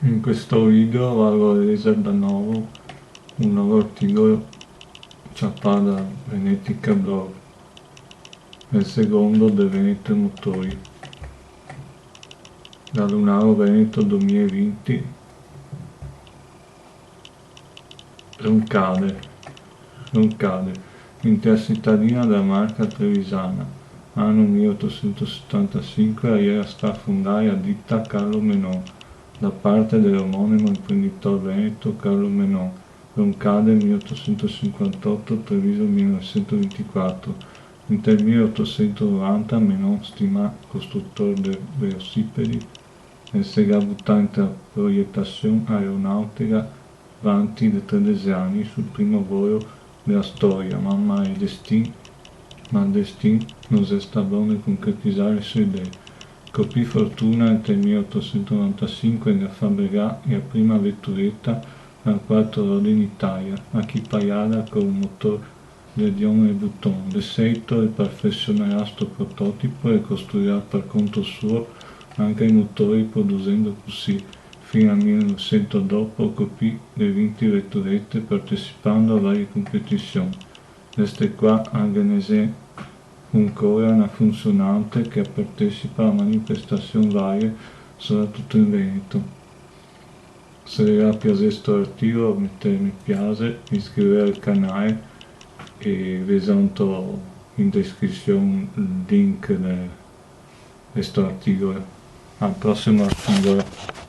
In questo video vado a leggere da nuovo un nuovo articolo da Venetica Blog, il secondo del Veneto Motori. Da Lunaro Veneto 2020. Roncade. Intercittadina della marca trevisana, anno 1875, era stata fondata ditta Carlo Menon, da parte dell'omonimo imprenditore veneto Carlo Menon. Roncade 1858, Treviso 1924. Nel 1890 Menon, stimato costruttore di velocipedi, si era buttato in proiettazione aeronautica avanti di 13 anni sul primo volo della storia, ma il destino non si sta bene a concretizzare le sue idee. Coprì fortuna nel 1895 nel fabbricare la prima vetturetta a 4 ruote in Italia, equipaggiata con un motore di Dion e Button. De seguito perfezionerà questo prototipo e costruirà per conto suo anche i motori, producendo così fino al 1900 dopo coprì le 20 vetturette, partecipando a varie competizioni. Queste qua organizzano ancora una funzionante che partecipa a manifestazioni varie, soprattutto in Veneto. Se vi piace questo articolo mettete mi piace, iscrivetevi al canale e vi lascio in descrizione il link di questo articolo. Al prossimo articolo.